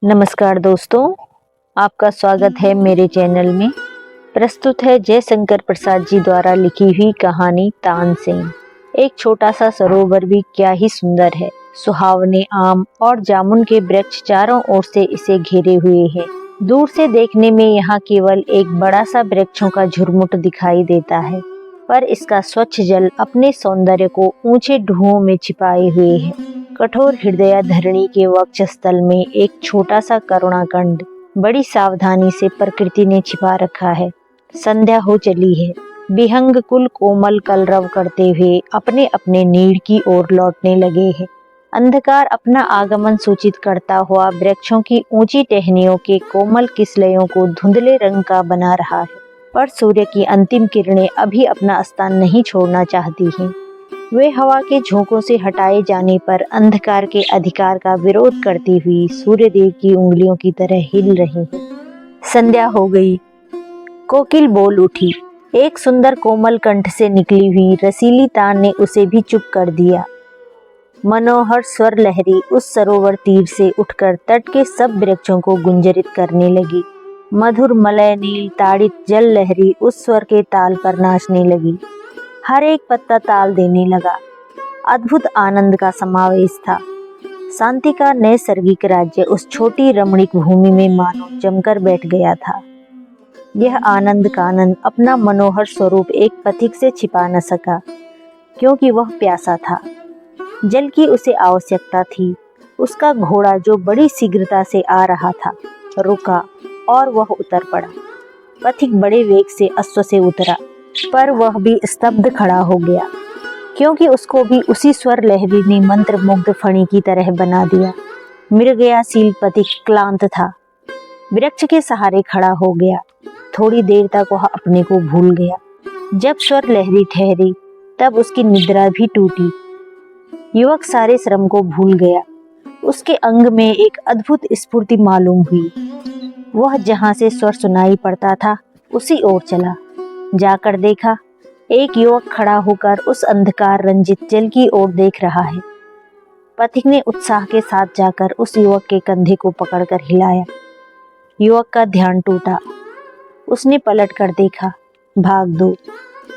नमस्कार दोस्तों, आपका स्वागत है मेरे चैनल में। प्रस्तुत है जयशंकर प्रसाद जी द्वारा लिखी हुई कहानी तानसेन। एक छोटा सा सरोवर भी क्या ही सुंदर है। सुहावने आम और जामुन के वृक्ष चारों ओर से इसे घेरे हुए हैं। दूर से देखने में यहाँ केवल एक बड़ा सा वृक्षों का झुरमुट दिखाई देता है, पर इसका स्वच्छ जल अपने सौंदर्य को ऊंचे ढुओं में छिपाए हुए है। कठोर हृदय धरणी के वक्षस्थल में एक छोटा सा करुणाकंड बड़ी सावधानी से प्रकृति ने छिपा रखा है। संध्या हो चली है। विहंग कुल कोमल कलरव करते हुए अपने अपने नीड़ की ओर लौटने लगे हैं। अंधकार अपना आगमन सूचित करता हुआ वृक्षों की ऊंची टहनियों के कोमल किसलयों को धुंधले रंग का बना रहा है, पर सूर्य की अंतिम किरणें अभी अपना स्थान नहीं छोड़ना चाहती हैं। वे हवा के झोंकों से हटाए जाने पर अंधकार के अधिकार का विरोध करती हुई सूर्यदेव की उंगलियों की तरह हिल रही हैं। संध्या हो गई। कोकिल बोल उठी। एक सुंदर कोमल कंठ से निकली हुई रसीली तान ने उसे भी चुप कर दिया। मनोहर स्वर लहरी उस सरोवर तीर से उठकर तट के सब वृक्षों को गुंजरित करने लगी। मधुर मलय नील ताड़ित जल लहरी उस स्वर के ताल पर नाचने लगी। हर एक पत्ता ताल देने लगा। अद्भुत आनंद का समावेश था। शांति का नैसर्गिक राज्य उस छोटी रमणीक भूमि में मानो जमकर बैठ गया था। यह आनंद कानन अपना मनोहर स्वरूप एक पथिक से छिपा न सका, क्योंकि वह प्यासा था। जल की उसे आवश्यकता थी। उसका घोड़ा जो बड़ी शीघ्रता से आ रहा था रुका और वह उतर पड़ा। पथिक बड़े वेग से अश्व से उतरा, पर वह भी स्तब्ध खड़ा हो गया, क्योंकि उसको भी उसी स्वर लहरी ने मंत्र मुग्ध फणी की तरह बना दिया। मृगयाशील पथिक क्लांत था। वृक्ष के सहारे खड़ा हो गया। थोड़ी देर तक वह अपने को भूल गया। जब स्वर लहरी ठहरी तब उसकी निद्रा भी टूटी। युवक सारे श्रम को भूल गया। उसके अंग में एक अद्भुत स्फूर्ति मालूम हुई। वह जहाँ से स्वर सुनाई पड़ता था उसी ओर चला। जाकर देखा, एक युवक खड़ा होकर उस अंधकार रंजित जल की ओर देख रहा है। पथिक ने उत्साह के साथ जाकर उस युवक के कंधे को पकड़कर हिलाया। युवक का ध्यान टूटा। उसने पलट कर देखा। भाग दो।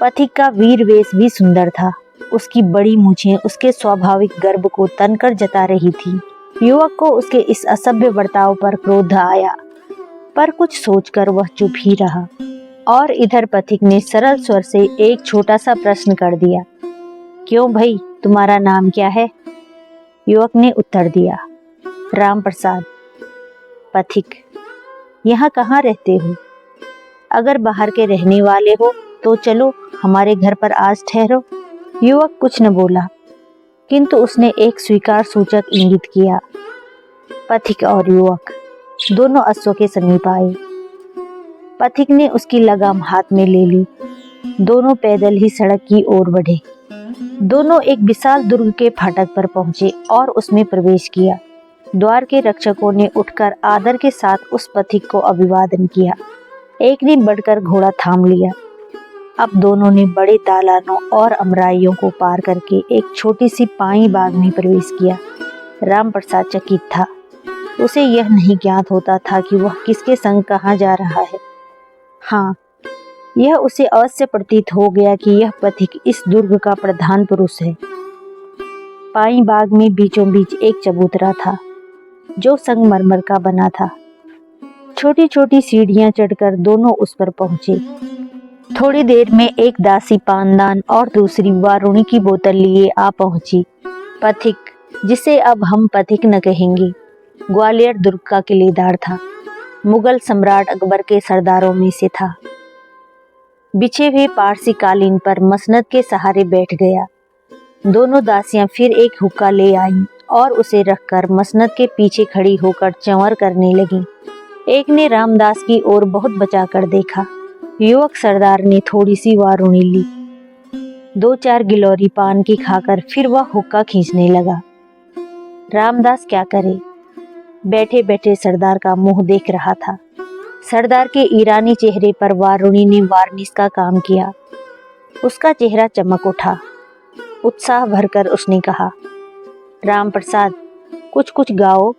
पथिक का वीर वेश भी सुंदर था। उसकी बड़ी मूछें उसके स्वाभाविक गर्व को तनकर जता रही थी। युवक को उसके इस असभ्य बर्ताव पर क्रोध आया, पर कुछ सोचकर वह चुप ही रहा। और इधर पथिक ने सरल स्वर से एक छोटा सा प्रश्न कर दिया। क्यों भाई, तुम्हारा नाम क्या है? युवक ने उत्तर दिया, राम प्रसाद। पथिक, यहाँ कहाँ रहते हो? अगर बाहर के रहने वाले हो तो चलो हमारे घर पर आज ठहरो। युवक कुछ न बोला, किंतु उसने एक स्वीकार सूचक इंगित किया। पथिक और युवक दोनों अश्व के समीप आए। पथिक ने उसकी लगाम हाथ में ले ली। दोनों पैदल ही सड़क की ओर बढ़े। दोनों एक विशाल दुर्ग के फाटक पर पहुंचे और उसमें प्रवेश किया। द्वार के रक्षकों ने उठकर आदर के साथ उस पथिक को अभिवादन किया। एक ने बढ़कर घोड़ा थाम लिया। अब दोनों ने बड़े दालानों और अमराइयों को पार करके एक छोटी सी पाई बाग में प्रवेश किया। राम प्रसाद चकित था। उसे यह नहीं ज्ञात होता था कि वह किसके संग कहाँ जा रहा है। हाँ, यह उसे अवश्य प्रतीत हो गया कि यह पथिक इस दुर्ग का प्रधान पुरुष है। पाई बाग में बीचों बीच एक चबूतरा था, जो संगमरमर का बना था। छोटी छोटी सीढ़ियां चढ़कर दोनों उस पर पहुंचे। थोड़ी देर में एक दासी पानदान और दूसरी वारुणी की बोतल लिए आ पहुंची। पथिक, जिसे अब हम पथिक न कहेंगे, ग्वालियर दुर्ग का किलेदार था। मुगल सम्राट अकबर के सरदारों में से था। बिछे हुए पारसी कालीन पर मसनद के सहारे बैठ गया। दोनों दासियां फिर एक हुक्का ले आईं और उसे रखकर मसनद के पीछे खड़ी होकर चंवर करने लगीं। एक ने रामदास की ओर बहुत बचाकर देखा। युवक सरदार ने थोड़ी सी वारुणी ली। 2-4 गिलौरी पान की खाकर फिर वह हुक्का खींचने लगा। रामदास क्या करे, बैठे बैठे सरदार का मुंह देख रहा था। सरदार के ईरानी चेहरे पर वारुणी ने वार्निश का काम किया। उसका चेहरा चमक उठा। उत्साह भरकर उसने कहा, राम प्रसाद, कुछ कुछ गाओ।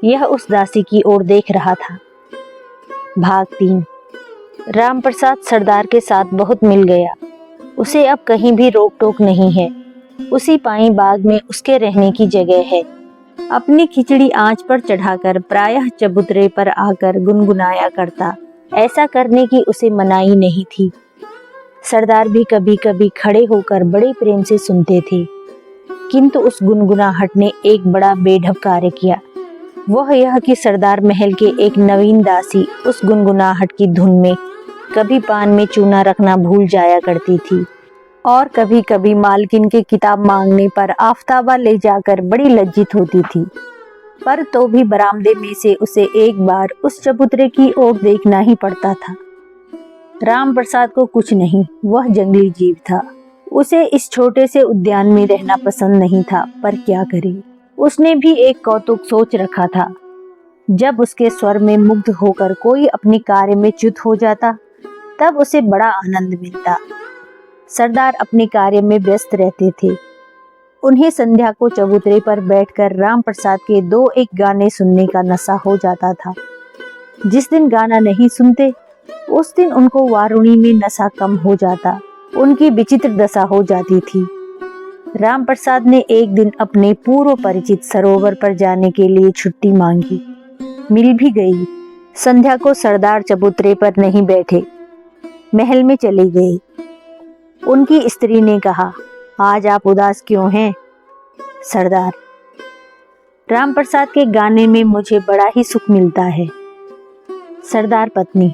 यह उस दासी की ओर देख रहा था। भाग 3। रामप्रसाद सरदार के साथ बहुत मिल गया। उसे अब कहीं भी रोक टोक नहीं है। उसी पाई बाग में उसके रहने की जगह है। अपनी खिचड़ी आंच पर चढ़ाकर प्रायः चबूतरे पर आकर गुनगुनाया करता। ऐसा करने की उसे मनाही नहीं थी। सरदार भी कभी कभी खड़े होकर बड़े प्रेम से सुनते थे, किंतु उस गुनगुनाहट ने एक बड़ा बेढब कार्य किया। वह यह कि सरदार महल के एक नवीन दासी उस गुनगुनाहट की धुन में कभी पान में चूना रखना भूल जाया करती थी और कभी कभी मालकिन के किताब मांगने पर आफताबा ले जाकर बड़ी लज्जित होती थी। पर तो भी बरामदे में से उसे एक बार उस चबूतरे की ओर देखना ही पड़ता था। रामप्रसाद को कुछ नहीं, वह जंगली जीव था। उसे इस छोटे से उद्यान में रहना पसंद नहीं था, पर क्या करे। उसने भी एक कौतुक सोच रखा था। जब उसके स्वर में मुग्ध होकर कोई अपने कार्य में च्युत हो जाता, तब उसे बड़ा आनंद मिलता। सरदार अपने कार्य में व्यस्त रहते थे। उन्हें संध्या को चबूतरे पर बैठकर रामप्रसाद के 2-1 गाने सुनने का नशा हो जाता था। जिस दिन गाना नहीं सुनते, उस दिन उनको वारुणी में नशा कम हो जाता। उनकी विचित्र दशा हो जाती थी। रामप्रसाद ने एक दिन अपने पूर्व परिचित सरोवर पर जाने के लिए छुट्टी मांगी। मिल भी गई। संध्या को सरदार चबूतरे पर नहीं बैठे, महल में चले गए। उनकी स्त्री ने कहा, आज आप उदास क्यों हैं? सरदार, रामप्रसाद के गाने में मुझे बड़ा ही सुख मिलता है। सरदार पत्नी,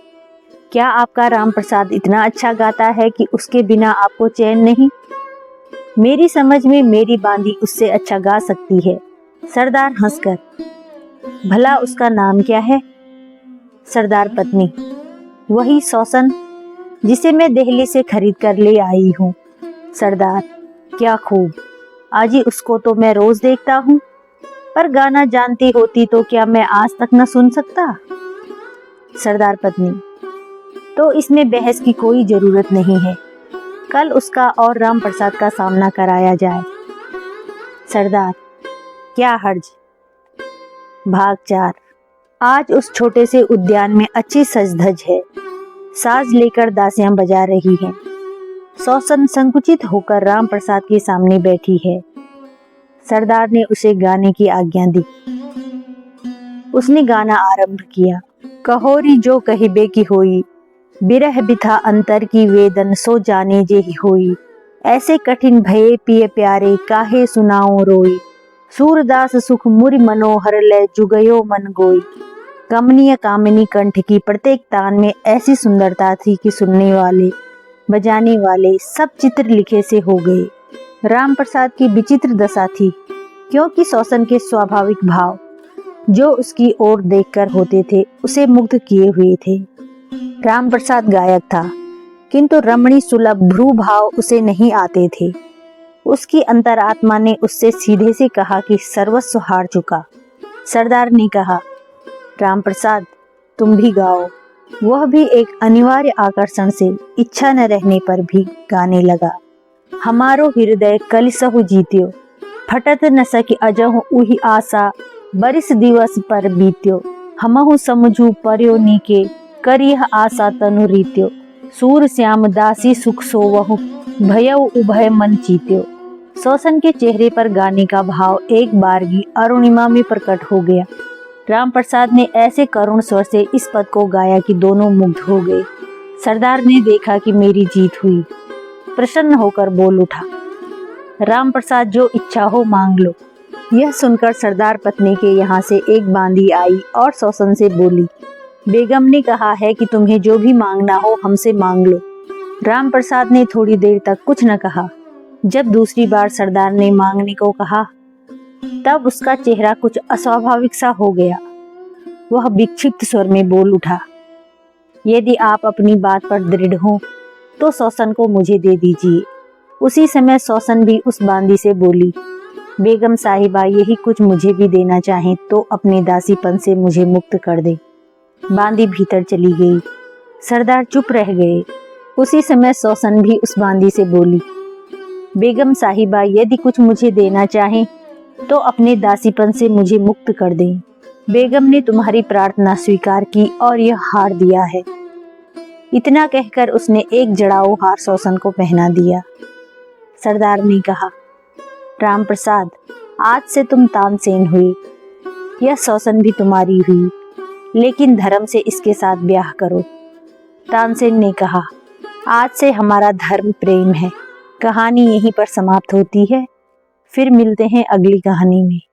क्या आपका रामप्रसाद इतना अच्छा गाता है कि उसके बिना आपको चैन नहीं? मेरी समझ में मेरी बांदी उससे अच्छा गा सकती है। सरदार हंसकर, भला उसका नाम क्या है? सरदार पत्नी, वही सौसन जिसे मैं दिल्ली से खरीद कर ले आई हूँ। सरदार, क्या खूब, आज ही उसको तो मैं रोज देखता हूँ, पर गाना जानती होती तो क्या मैं आज तक न सुन सकता? सरदार पत्नी, तो इसमें बहस की कोई जरूरत नहीं है। कल उसका और रामप्रसाद का सामना कराया जाए। सरदार, क्या हर्ज। भाग 4। आज उस छोटे से उद्यान में अच्छी सजधज है। साज लेकर दासियां बजा रही हैं। सौसन संकुचित होकर रामप्रसाद के सामने बैठी है। सरदार ने उसे गाने की आज्ञा दी। उसने गाना आरंभ किया। कहोरी जो कहिबे की होई, बिरह बिथा अंतर की वेदन सो जाने जे ही होई। ऐसे कठिन भये पिय प्यारे, काहे सुनाओ रोई। सूरदास सुख मुरि मनोहर ले जुगयो मन गोई। कमनीय कामिनी कंठ की प्रत्येक तान में ऐसी सुंदरता थी कि सुनने वाले, बजाने वाले सब चित्र लिखे से हो गए। रामप्रसाद की विचित्र दशा थी, क्योंकि सौसन के स्वाभाविक भाव जो उसकी ओर देखकर होते थे, उसे मुग्ध किए हुए थे। रामप्रसाद गायक था, किंतु रमणी सुलभ भ्रू भाव उसे नहीं आते थे। उसकी अंतरात्मा ने उससे सीधे से कहा कि सर्वस्व हार चुका। सरदार ने कहा, रामप्रसाद, तुम भी गाओ। वह भी एक अनिवार्य आकर्षण से, इच्छा न रहने पर भी गाने लगा। हमारो हृदय कलिसहु जीत्यो, फटत न सकी अजहु उही आशा, बरिस दिवस पर बीत्यो। हमहु समझू पर्यो नीके, करिह आशा तनु रीत्यो। सूर श्याम दासी सुख सोवहु, भयउ उभय मन चीत्यो। सौसन के चेहरे पर गाने का भाव एक बारगी अरुणिमा में प्रकट हो गया। रामप्रसाद ने ऐसे करुण स्वर से इस पद को गाया कि दोनों मुग्ध हो गए। सरदार ने देखा कि मेरी जीत हुई। प्रसन्न होकर बोल उठा, रामप्रसाद, जो इच्छा हो मांग लो। यह सुनकर सरदार पत्नी के यहाँ से एक बांदी आई और सौसन से बोली, बेगम ने कहा है कि तुम्हें जो भी मांगना हो हमसे मांग लो। रामप्रसाद ने थोड़ी देर तक कुछ न कहा। जब दूसरी बार सरदार ने मांगने को कहा, तब उसका चेहरा कुछ अस्वाभाविक सा हो गया। वह विक्षिप्त स्वर में बोल उठा, यदि आप अपनी बात पर दृढ़ हो तो सौसन को मुझे दे दीजिए। उसी समय सौसन भी उस बांदी से बोली, बेगम साहिबा, यही कुछ मुझे भी देना चाहें तो अपने दासीपन से मुझे मुक्त कर दे। बांदी भीतर चली गई। सरदार चुप रह गए। उसी समय सौसन भी उस बांदी से बोली, बेगम साहिबा, यदि कुछ मुझे देना चाहें तो अपने दासीपन से मुझे मुक्त कर दें। बेगम ने तुम्हारी प्रार्थना स्वीकार की और यह हार दिया है। इतना कहकर उसने एक जड़ाऊ हार सौसन को पहना दिया। सरदार ने कहा, राम प्रसाद, आज से तुम तानसेन हुई। यह सौसन भी तुम्हारी हुई, लेकिन धर्म से इसके साथ ब्याह करो। तानसेन ने कहा, आज से हमारा धर्म प्रेम है। कहानी यहीं पर समाप्त होती है। फिर मिलते हैं अगली कहानी में।